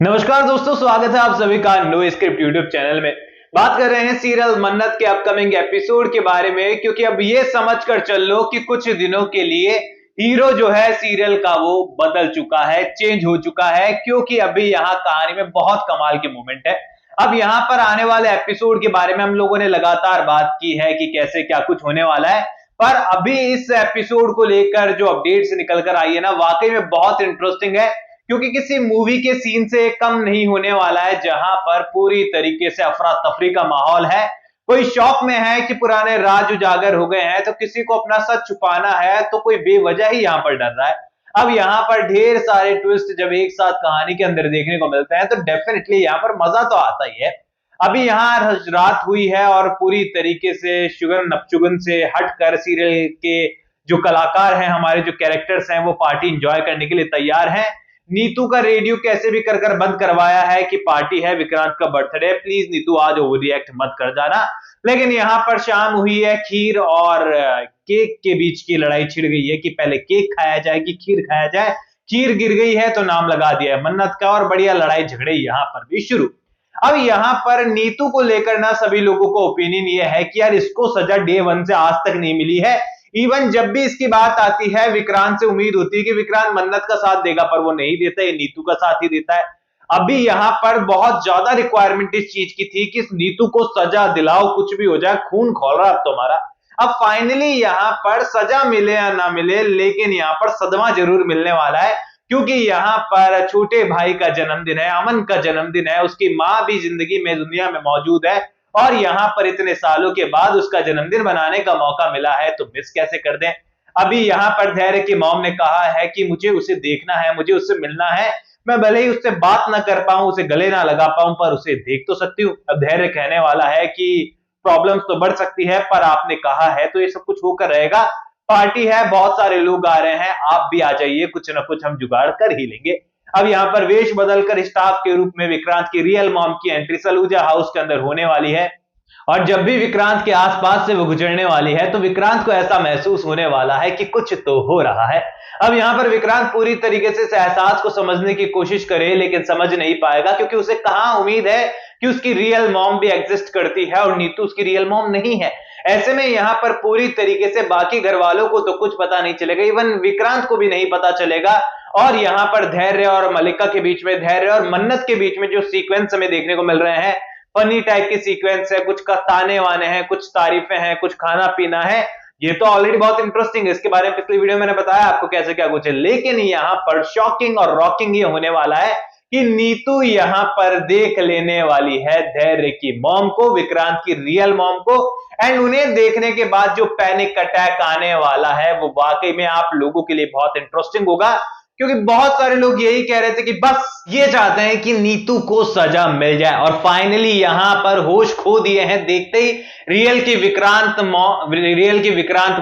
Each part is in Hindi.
नमस्कार दोस्तों, स्वागत है आप सभी का नो स्क्रिप्ट यूट्यूब चैनल में। बात कर रहे हैं सीरियल मन्नत के अपकमिंग एपिसोड के बारे में, क्योंकि अब ये समझकर चल लो कि कुछ दिनों के लिए हीरो जो है सीरियल का वो बदल चुका है, चेंज हो चुका है, क्योंकि अभी यहाँ कहानी में बहुत कमाल की मोमेंट है। अब यहाँ पर आने वाले एपिसोड के बारे में हम लोगों ने लगातार बात की है कि कैसे क्या कुछ होने वाला है, पर अभी इस एपिसोड को लेकर जो अपडेट्स निकल कर आई है ना, वाकई में बहुत इंटरेस्टिंग है, क्योंकि किसी मूवी के सीन से कम नहीं होने वाला है, जहां पर पूरी तरीके से अफरा तफरी का माहौल है। कोई शौक में है कि पुराने राज उजागर हो गए हैं, तो किसी को अपना सच छुपाना है, तो कोई बेवजह ही यहाँ पर डर रहा है। अब यहाँ पर ढेर सारे ट्विस्ट जब एक साथ कहानी के अंदर देखने को मिलते हैं, तो डेफिनेटली यहाँ पर मजा तो आता ही है। अभी यहाँ रात हुई है और पूरी तरीके से शुगन नपचुगन से हटकर सीरियल के जो कलाकार हैं, हमारे जो कैरेक्टर्स हैं, वो पार्टी एंजॉय करने के लिए तैयार हैं। नीतू का रेडियो कैसे भी कर बंद करवाया है कि पार्टी है, विक्रांत का बर्थडे, प्लीज नीतू आज ओवर रिएक्ट मत कर जाना। लेकिन यहाँ पर शाम हुई है, खीर और केक के बीच की लड़ाई छिड़ गई है कि पहले केक खाया जाए कि खीर खाया जाए। खीर गिर गई है तो नाम लगा दिया है मन्नत का, और बढ़िया लड़ाई झगड़े यहाँ पर भी शुरू। अब यहाँ पर नीतू को लेकर ना सभी लोगों को ओपिनियन ये है कि यार इसको सजा डे वन से आज तक नहीं मिली है। इवन जब भी इसकी बात आती है, विक्रांत से उम्मीद होती है कि विक्रांत मन्नत का साथ देगा, पर वो नहीं देता, ये नीतू का साथ ही देता है। अभी यहाँ पर बहुत ज्यादा रिक्वायरमेंट इस चीज की थी कि इस नीतू को सजा दिलाओ, कुछ भी हो जाए, खून खौल रहा अब तुम्हारा। अब फाइनली यहाँ पर सजा मिले या ना मिले, लेकिन यहाँ पर सदमा जरूर मिलने वाला है, क्योंकि यहाँ पर छोटे भाई का जन्मदिन है, अमन का जन्मदिन है, उसकी माँ भी जिंदगी में दुनिया में मौजूद है, और यहाँ पर इतने सालों के बाद उसका जन्मदिन मनाने का मौका मिला है, तो मिस कैसे कर दें। अभी यहाँ पर धैर्य की मॉम ने कहा है कि मुझे उसे देखना है, मुझे उससे मिलना है, मैं भले ही उससे बात ना कर पाऊं, उसे गले ना लगा पाऊं, पर उसे देख तो सकती हूँ। अब धैर्य कहने वाला है कि प्रॉब्लम्स तो बढ़ सकती है, पर आपने कहा है तो ये सब कुछ होकर रहेगा। पार्टी है, बहुत सारे लोग आ रहे हैं, आप भी आ जाइए, कुछ ना कुछ हम जुगाड़ कर ही लेंगे। अब यहाँ पर वेश बदलकर स्टाफ के रूप में विक्रांत की रियल मॉम की एंट्री सलूजा हाउस के अंदर होने वाली है, और जब भी विक्रांत के आसपास से वो गुजरने वाली है, तो विक्रांत को ऐसा महसूस होने वाला है कि कुछ तो हो रहा है। अब यहाँ पर विक्रांत पूरी तरीके से इस एहसास को समझने की कोशिश करे, लेकिन समझ नहीं पाएगा, क्योंकि उसे कहाँ उम्मीद है कि उसकी रियल मॉम भी एग्जिस्ट करती है और नीतू उसकी रियल मॉम नहीं है। ऐसे में यहाँ पर पूरी तरीके से बाकी घर वालों को तो कुछ पता नहीं चलेगा, इवन विक्रांत को भी नहीं पता चलेगा। और यहाँ पर धैर्य और मलिका के बीच में, धैर्य और मन्नत के बीच में जो सीक्वेंस हमें देखने को मिल रहे हैं, फनी टाइप के सीक्वेंस है, कुछ का ताने वाने हैं, कुछ तारीफें हैं, कुछ खाना पीना है, ये तो ऑलरेडी बहुत इंटरेस्टिंग है। इसके बारे में पिछली वीडियो में मैंने बताया आपको कैसे क्या कुछ है। लेकिन यहाँ पर शॉकिंग और रॉकिंग ये होने वाला है कि नीतू यहाँ पर देख लेने वाली है धैर्य की मॉम को, विक्रांत की रियल मॉम को, एंड उन्हें देखने के बाद जो पैनिक अटैक आने वाला है, वो वाकई में आप लोगों के लिए बहुत इंटरेस्टिंग होगा, क्योंकि बहुत सारे लोग यही कह रहे थे कि बस ये चाहते हैं कि नीतू को सजा मिल जाए, और फाइनली यहां पर होश खो दिए हैं देखते ही रियल की विक्रांत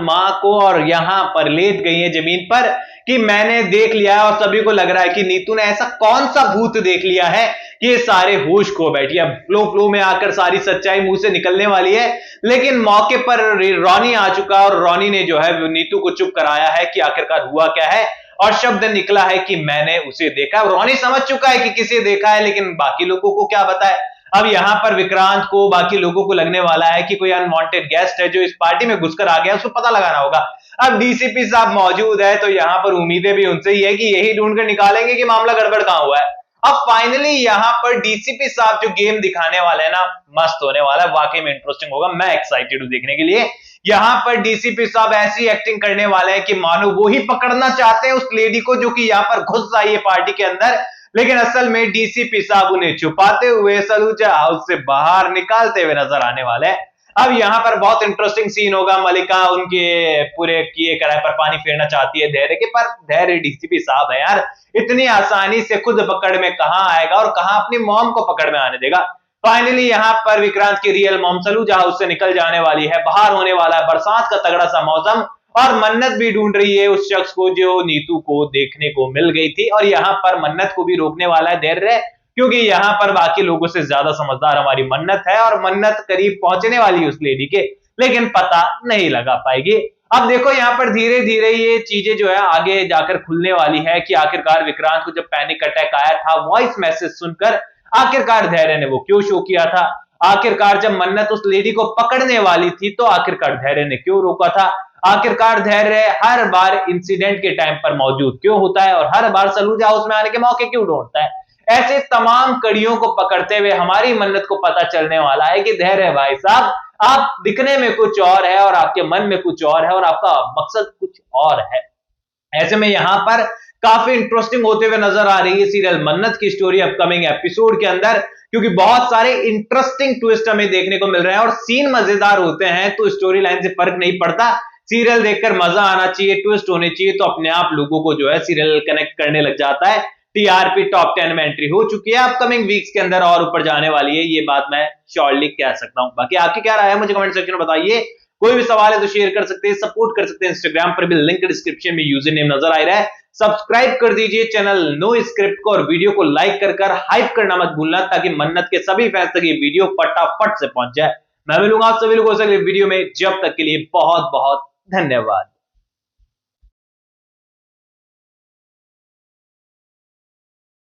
मां को, और यहां पर लेट गई है जमीन पर कि मैंने देख लिया है, और सभी को लग रहा है कि नीतू ने ऐसा कौन सा भूत देख लिया है कि ये सारे होश खो बैठी। अब फ्लो में आकर सारी सच्चाई मुंह से निकलने वाली है, लेकिन मौके पर रॉनी आ चुका, और रॉनी ने जो है नीतू को चुप कराया है कि आखिरकार हुआ क्या है, और शब्द निकला है कि मैंने उसे देखा। रॉनी समझ चुका है कि किसे देखा है, लेकिन बाकी लोगों को क्या बताए। अब यहां पर विक्रांत को, बाकी लोगों को लगने वाला है कि कोई अनवांटेड गेस्ट है जो इस पार्टी में घुसकर आ गया, उसको पता लगाना होगा। अब डीसीपी साहब मौजूद है, तो यहां पर उम्मीदें भी उनसे ही है कि यही ढूंढ कर निकालेंगे कि मामला गड़बड़ कहां हुआ है। अब फाइनली यहां पर डीसीपी साहब जो गेम दिखाने वाले हैं ना, मस्त होने वाला है, वाकई में इंटरेस्टिंग होगा, मैं एक्साइटेड हूं देखने के लिए। यहां पर डीसीपी साहब ऐसी एक्टिंग करने वाले हैं कि मानो वो ही पकड़ना चाहते हैं उस लेडी को जो कि यहां पर घुस आई है पार्टी के अंदर, लेकिन असल में डीसीपी साहब उन्हें छुपाते हुए सलूजा हाउस से बाहर निकालते हुए नजर आने वाले हैं। अब यहां पर बहुत इंटरेस्टिंग सीन होगा। मलिका उनके पूरे किए कराए पर पानी फेरना चाहती है धैर्य के, पर धैर्य डीसीपी साहब है यार, इतनी आसानी से खुद पकड़ में कहां आएगा और कहां अपनी मॉम को पकड़ में आने देगा। फाइनली यहां पर विक्रांत की रियल मॉम सलूजा हाउस से निकल जाने वाली है, बाहर होने वाला है बरसात का तगड़ा सा मौसम, और मन्नत भी ढूंढ रही है उस शख्स को जो नीतू को देखने को मिल गई थी, और यहां पर मन्नत को भी रोकने वाला है धैर्य, क्योंकि यहां पर बाकी लोगों से ज्यादा समझदार हमारी मन्नत है, और मन्नत करीब पहुंचने वाली है उस लेडी के, लेकिन पता नहीं लगा पाएगी। अब देखो यहाँ पर धीरे धीरे ये चीजें जो है आगे जाकर खुलने वाली है कि आखिरकार विक्रांत को जब पैनिक अटैक आया था वॉइस मैसेज सुनकर, आखिरकार धैर्य ने वो क्यों शो किया था, आखिरकार जब मन्नत उस लेडी को पकड़ने वाली थी तो आखिरकार धैर्य ने क्यों रोका था, आखिरकार धैर्य हर बार इंसिडेंट के टाइम पर मौजूद क्यों होता है और हर बार सलूजा हाउस में आने के मौके क्यों ढूंढता है। ऐसे तमाम कड़ियों को पकड़ते हुए हमारी मन्नत को पता चलने वाला है कि धैर्य भाई साहब आप दिखने में कुछ और है और आपके मन में कुछ और है और आपका मकसद कुछ और है। ऐसे में यहां पर काफी इंटरेस्टिंग होते हुए नजर आ रही है सीरियल मन्नत की स्टोरी अपकमिंग एपिसोड के अंदर, क्योंकि बहुत सारे इंटरेस्टिंग ट्विस्ट हमें देखने को मिल रहे हैं और सीन मजेदार होते हैं तो स्टोरी लाइन से फर्क नहीं पड़ता। सीरियल देखकर मजा आना चाहिए, ट्विस्ट होने चाहिए तो अपने आप लोगों को जो है सीरियल कनेक्ट करने लग जाता है। टीआरपी टॉप 10 में एंट्री हो चुकी है, अपकमिंग वीक्स के अंदर और ऊपर जाने वाली है, ये बात मैं श्योरली कह सकता हूं। बाकी आपकी क्या राय है मुझे कमेंट सेक्शन में बताइए। कोई भी सवाल है तो शेयर कर सकते हैं, सपोर्ट कर सकते हैं, इंस्टाग्राम पर भी लिंक डिस्क्रिप्शन में यूजर नेम नजर आ रहा है। सब्सक्राइब कर दीजिए चैनल नो स्क्रिप्ट को और वीडियो को लाइक कर हाइप करना मत भूलना ताकि मन्नत के सभी फैंस तक ये वीडियो फटाफट से पहुंच जाए। मैं मिलूंगा आप सभी लोगों से अगले वीडियो में, जब तक के लिए बहुत बहुत धन्यवाद।